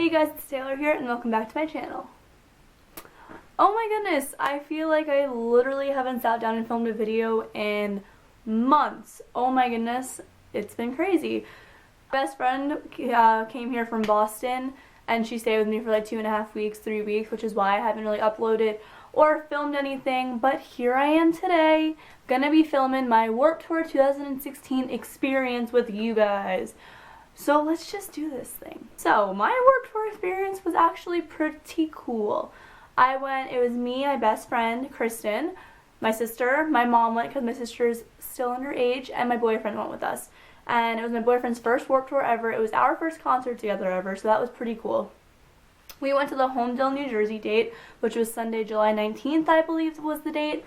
Hey guys, it's Taylor here and welcome back to my channel. Oh my goodness, I feel like I literally haven't sat down and filmed a video in months. Oh my goodness, it's been crazy. My best friend came here from Boston and she stayed with me for like 2.5 weeks, 3 weeks, which is why I haven't really uploaded or filmed anything, but here I am today, gonna be filming my Warped Tour 2016 experience with you guys. So let's just do this thing. So my Warped Tour experience was actually pretty cool. It was me, my best friend, Kristen, my sister, my mom went because my sister's still underage, and my boyfriend went with us. And it was my boyfriend's first Warped Tour ever. It was our first concert together ever, so that was pretty cool. We went to the Homedale, New Jersey date, which was Sunday, July 19th, I believe was the date.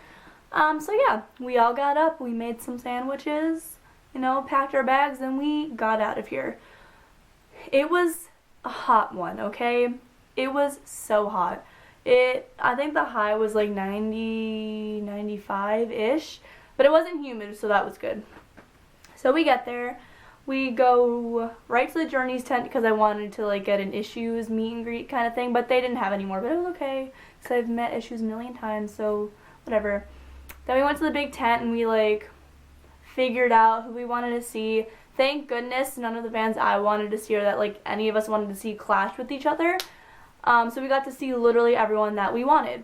So yeah, we all got up, we made some sandwiches, you know, packed our bags, and we got out of here. It was a hot one, okay? It was so hot. I think the high was like 90, 95-ish, but it wasn't humid, so that was good. So we get there. We go right to the Journey's tent because I wanted to like get an Issues meet and greet kind of thing, but they didn't have any more, but it was okay because I've met Issues a million times, so whatever. Then we went to the big tent and we like figured out who we wanted to see. Thank goodness none of the bands I wanted to see or that like any of us wanted to see clashed with each other. So we got to see literally everyone that we wanted.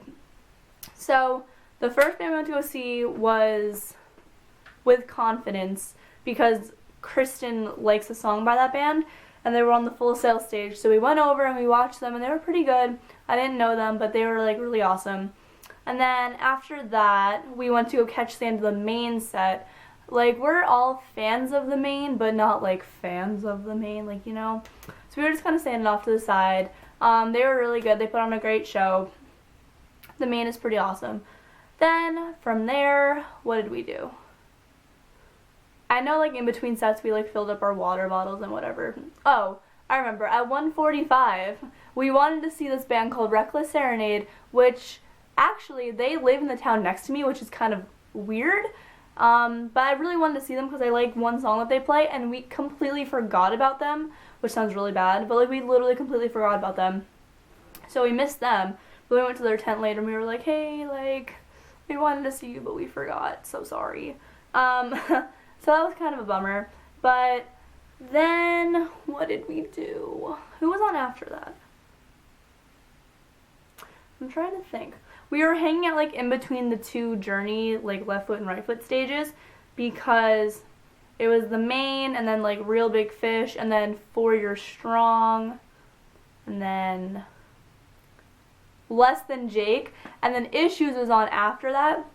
So the first band we went to go see was With Confidence because Kristen likes a song by that band and they were on the Full Sail stage. So we went over and we watched them and they were pretty good. I didn't know them, but they were like really awesome. And then after that, we went to go catch the end of the main set. Like, we're all fans of the main, but not like fans of the main, like, you know. So we were just kind of standing off to the side. They were really good. They put on a great show. The main is pretty awesome. Then from there, what did we do? I know like in between sets we like filled up our water bottles and whatever. Oh, I remember at 1:45 we wanted to see this band called Reckless Serenade, which actually they live in the town next to me, which is kind of weird. But I really wanted to see them because I like one song that they play, and we completely forgot about them, which sounds really bad, but like we literally completely forgot about them. So we missed them, but we went to their tent later and we were like, hey, like, we wanted to see you, but we forgot, so sorry. So that was kind of a bummer, but then what did we do? Who was on after that? I'm trying to think. We were hanging out like in between the two Journey, like left foot and right foot stages because it was the main and then like Real Big Fish and then For You're Strong and then Less Than Jake and then Issues was on after that.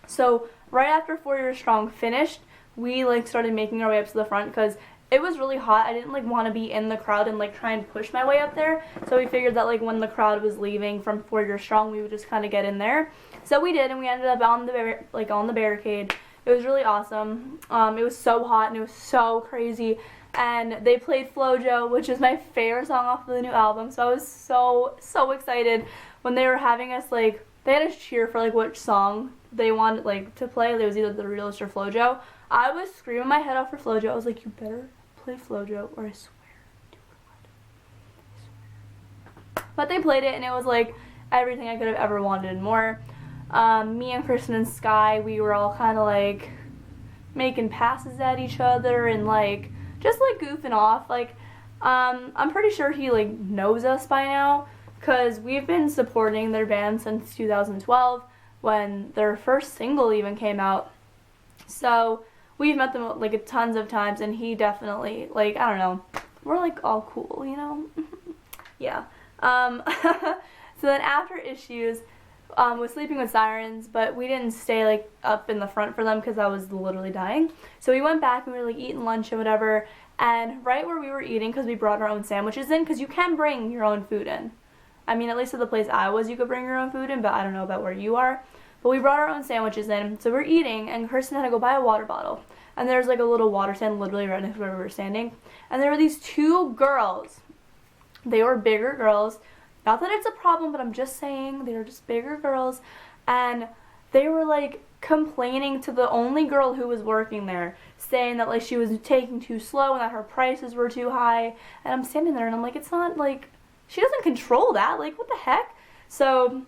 So right after For You're Strong finished, we like started making our way up to the front because it was really hot. I didn't like want to be in the crowd and like try and push my way up there. So we figured that like when the crowd was leaving from For You're Strong, we would just kind of get in there. So we did, and we ended up on the barricade. It was really awesome. It was so hot and it was so crazy. And they played Flojo, which is my favorite song off of the new album. So I was so excited when they were having us like they had us cheer for like which song they wanted like to play. It was either The Realist or Flojo. I was screaming my head off for Flojo. I was like, you better play Flojo or I swear to God. I swear. But they played it and it was like everything I could have ever wanted and more. Me and Kristen and Sky, we were all kind of like making passes at each other and like just like goofing off. Like I'm pretty sure he like knows us by now because we've been supporting their band since 2012 when their first single even came out. So we've met them like tons of times, and he definitely, like, I don't know, we're like all cool, you know? Yeah. So then after Issues, was Sleeping with Sirens, but we didn't stay like up in the front for them because I was literally dying. So we went back and we were like eating lunch and whatever, and right where we were eating, because we brought our own sandwiches in, because you can bring your own food in. I mean, at least at the place I was, you could bring your own food in, but I don't know about where you are. But we brought our own sandwiches in, so we're eating, and Kristen had to go buy a water bottle. And there's like a little water stand literally right next to where we were standing. And there were these two girls. They were bigger girls. Not that it's a problem, but I'm just saying they were just bigger girls. And they were like complaining to the only girl who was working there, saying that like she was taking too slow and that her prices were too high. And I'm standing there and I'm like, it's not like she doesn't control that. Like, what the heck? So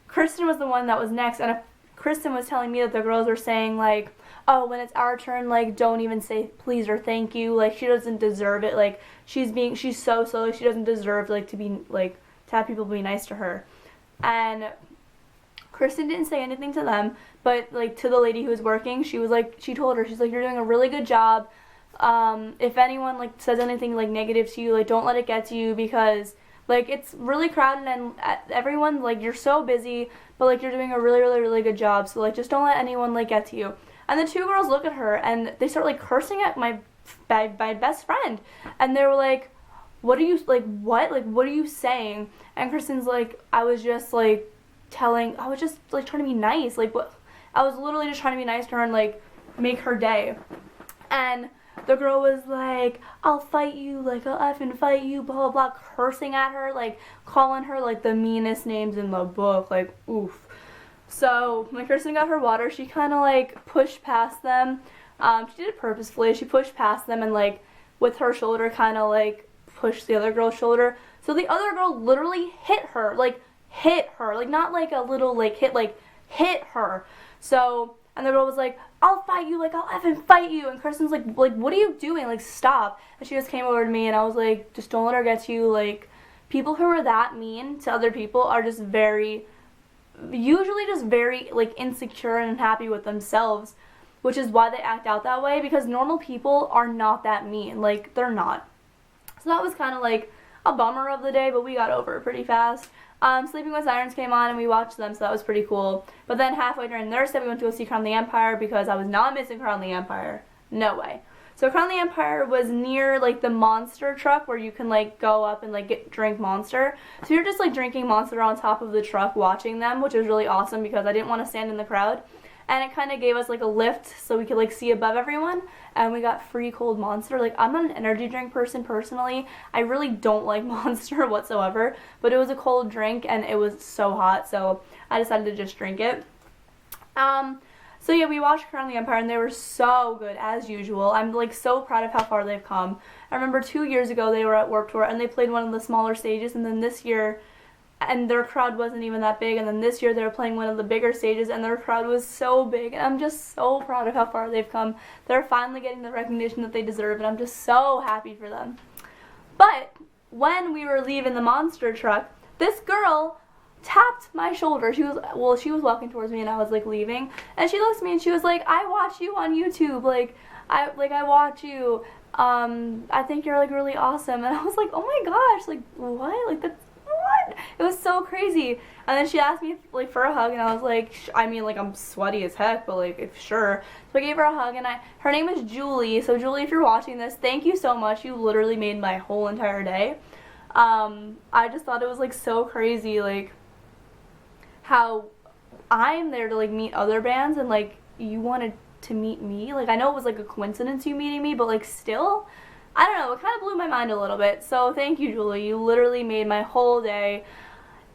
Kristen was the one that was next, and Kristen was telling me that the girls were saying, like, oh, when it's our turn, like, don't even say please or thank you. Like, she doesn't deserve it. Like, she's so like, she doesn't deserve, like, to be, like, to have people be nice to her. And Kristen didn't say anything to them, but, like, to the lady who was working, she was like, she told her, she's like, you're doing a really good job. If anyone, like, says anything, like, negative to you, like, don't let it get to you, because, like, it's really crowded, and everyone, like, you're so busy, but, like, you're doing a really, really, really good job, so, like, just don't let anyone, like, get to you. And the two girls look at her, and they start, like, cursing at my best friend, and they were like, what are you, like, what? Like, what are you saying? And Kristen's like, I was just, like, trying to be nice, like, what? I was literally just trying to be nice to her and, like, make her day. And the girl was like, I'll fight you, like, I'll effing fight you, blah, blah, blah, cursing at her, like, calling her, like, the meanest names in the book, like, oof. So when Kristen got her water, she kind of, like, pushed past them. She did it purposefully. She pushed past them and, like, with her shoulder kind of, like, pushed the other girl's shoulder. So the other girl literally hit her, like, not, like, a little, like, hit her. So, and the girl was like, I'll fight you, like, I'll effing fight you. And Kristen's like, what are you doing? Like, stop. And she just came over to me, and I was like, just don't let her get to you. Like, people who are that mean to other people are just usually just very, like, insecure and unhappy with themselves, which is why they act out that way, because normal people are not that mean. Like, they're not. So that was kind of, like, a bummer of the day, but we got over it pretty fast. Sleeping with Sirens came on, and we watched them, so that was pretty cool. But then halfway during their set, we went to go see Crown the Empire, because I was not missing Crown the Empire. No way. So Crown the Empire was near, like, the Monster truck, where you can, like, go up and, like, drink Monster. So you're just, like, drinking Monster on top of the truck watching them, which was really awesome, because I didn't want to stand in the crowd. And it kind of gave us, like, a lift so we could, like, see above everyone. And we got free cold Monster. Like, I'm not an energy drink person personally. I really don't like Monster whatsoever. But it was a cold drink, and it was so hot, so I decided to just drink it. So yeah, we watched Crown the Empire, and they were so good, as usual. I'm, like, so proud of how far they've come. I remember 2 years ago they were at Warped Tour, and they played one of the smaller stages, and then this year, and their crowd wasn't even that big, and then this year they were playing one of the bigger stages, and their crowd was so big, and I'm just so proud of how far they've come. They're finally getting the recognition that they deserve, and I'm just so happy for them. But when we were leaving the Monster truck, this girl tapped my shoulder. She was walking towards me, and I was, like, leaving, and she looks at me and she was like, I watch you on YouTube, I watch you, I think you're, like, really awesome. And I was like, oh my gosh, like, what? Like, that's what? It was so crazy. And then she asked me, like, for a hug, and I was like, I mean, like, I'm sweaty as heck, but, like, if sure. So I gave her a hug, and her name is Julie. So Julie, if you're watching this, thank you so much. You literally made my whole entire day. I just thought it was, like, so crazy, like, how I'm there to, like, meet other bands, and, like, you wanted to meet me. Like, I know it was, like, a coincidence you meeting me, but, like, still, I don't know, it kind of blew my mind a little bit. So thank you, Julie. You literally made my whole day.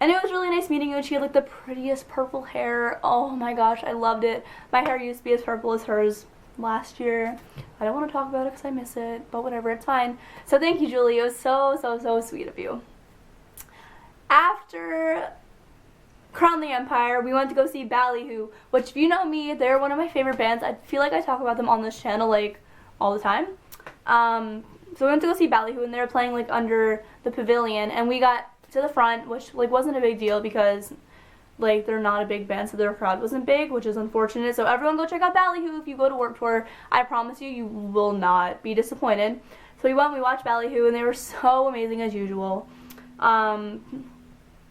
And it was really nice meeting you, and she had, like, the prettiest purple hair. Oh my gosh, I loved it. My hair used to be as purple as hers last year. I don't want to talk about it because I miss it, but whatever, it's fine. So thank you, Julie. It was so, so, so sweet of you. After Crown the Empire, we went to go see Ballyhoo, which, if you know me, they're one of my favorite bands. I feel like I talk about them on this channel, like, all the time. So we went to go see Ballyhoo, and they were playing, like, under the pavilion, and we got to the front, which, like, wasn't a big deal because, like, they're not a big band, so their crowd wasn't big, which is unfortunate. So everyone go check out Ballyhoo if you go to Warped Tour. I promise you, you will not be disappointed. So we went, we watched Ballyhoo, and they were so amazing as usual.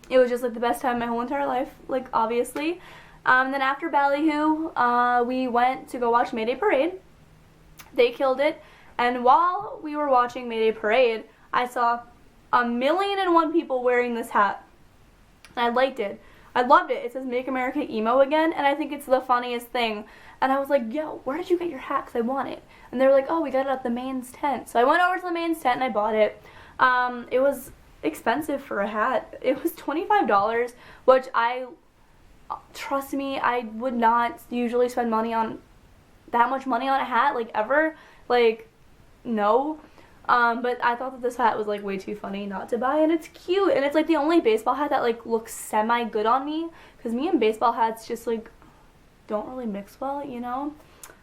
It was just, like, the best time of my whole entire life, like, obviously. Then after Ballyhoo, we went to go watch Mayday Parade. They killed it. And while we were watching Mayday Parade, I saw 1,000,001 people wearing this hat. And I liked it. I loved it. It says Make America Emo Again, and I think it's the funniest thing. And I was like, yo, where did you get your hat? Because I want it. And they were like, oh, we got it at the mains tent. So I went over to the mains tent and I bought it. It was expensive for a hat. It was $25, which trust me, I would not usually spend that much money on a hat, like, ever. Like, no. But I thought that this hat was like way too funny not to buy, and it's cute, and it's like the only baseball hat that like looks semi good on me, because me and baseball hats just like don't really mix well, you know.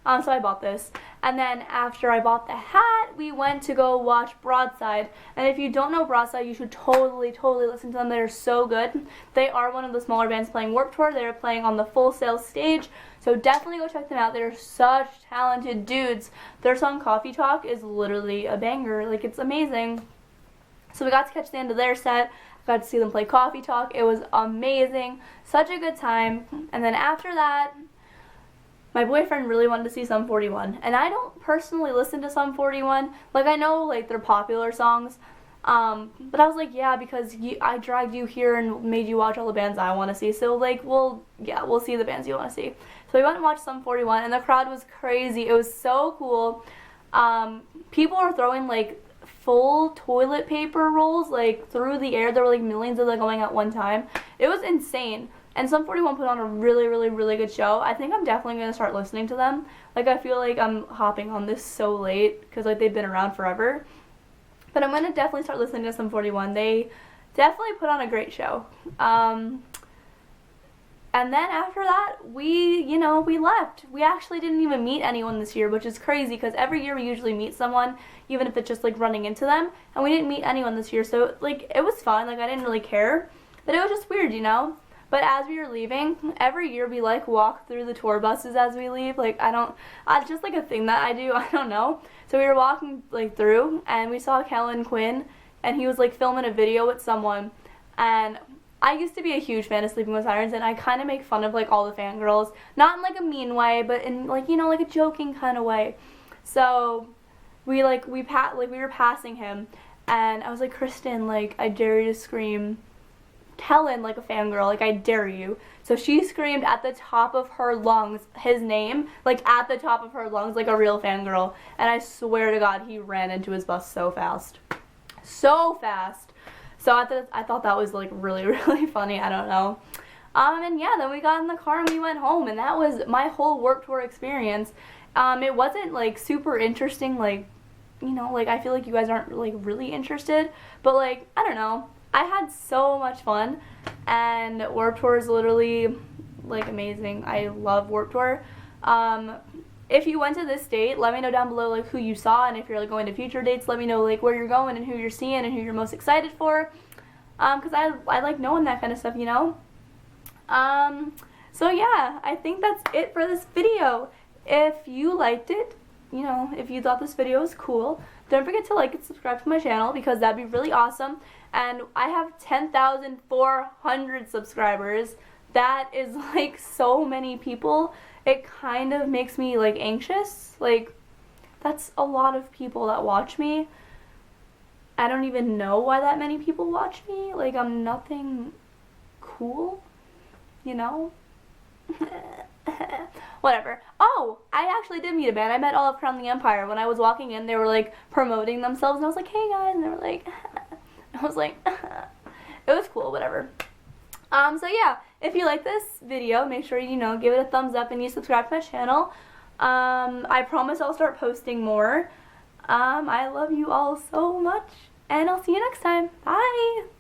So I bought this, and then after I bought the hat, we went to go watch Broadside. And if you don't know Broadside, you should totally listen to them. They're so good. They are one of the smaller bands playing Warped Tour. They're playing on the Full Sail stage, so definitely go check them out. They're such talented dudes. Their song Coffee Talk is literally a banger. Like, it's amazing. So we got to catch the end of their set. Got to see them play Coffee Talk. It was amazing. Such a good time. And then after that, my boyfriend really wanted to see Sum 41, and I don't personally listen to Sum 41. Like, I know, like, their popular songs, but I was like, yeah, because I dragged you here and made you watch all the bands I want to see, so, like, we'll see the bands you want to see. So we went and watched Sum 41, and the crowd was crazy. It was so cool. People were throwing, like, full toilet paper rolls, like, through the air. There were, like, millions of them going at one time. It was insane. And Sum 41 put on a really good show. I think I'm definitely going to start listening to them. Like, I feel like I'm hopping on this so late because, like, they've been around forever. But I'm going to definitely start listening to Sum 41. They definitely put on a great show. And then after that, we left. We actually didn't even meet anyone this year, which is crazy because every year we usually meet someone, even if it's just, like, running into them. And we didn't meet anyone this year, so, like, it was fun. Like, I didn't really care. But it was just weird, you know? But as we were leaving, every year we, like, walk through the tour buses as we leave. Like, it's just, like, a thing that I do. I don't know. So we were walking, like, through, and we saw Kellen Quinn, and he was, like, filming a video with someone. And I used to be a huge fan of Sleeping with Sirens, and I kind of make fun of, like, all the fangirls. Not in, like, a mean way, but in, like, you know, like, a joking kind of way. So we were passing him, and I was like, Kristen, like, I dare you to scream Helen like a fangirl, like, I dare you. So she screamed at the top of her lungs his name, like, at the top of her lungs, like a real fangirl. And I swear to God, he ran into his bus so fast. So fast. So I thought that was, like, really funny. I don't know. And yeah, then we got in the car and we went home, and that was my whole Warped Tour experience. It wasn't, like, super interesting, like, you know, like, I feel like you guys aren't, like, really interested, but, like, I don't know. I had so much fun, and Warped Tour is literally, like, amazing. I love Warped Tour. If you went to this date, let me know down below, like, who you saw, and if you're, like, going to future dates, let me know, like, where you're going and who you're seeing and who you're most excited for, because I like knowing that kind of stuff, you know? So yeah, I think that's it for this video. If you liked it, you know, if you thought this video was cool, don't forget to like and subscribe to my channel, because that'd be really awesome. And I have 10,400 subscribers. That is, like, so many people. It kind of makes me, like, anxious. Like, that's a lot of people that watch me. I don't even know why that many people watch me. Like, I'm nothing cool, you know? Whatever. Oh, I actually did meet a band. I met all of Crown the Empire. When I was walking in, they were, like, promoting themselves, and I was like, hey, guys, and they were like, I was like, it was cool, whatever. So yeah, if you like this video, make sure you know, give it a thumbs up and you subscribe to my channel. I promise I'll start posting more. I love you all so much, and I'll see you next time. Bye!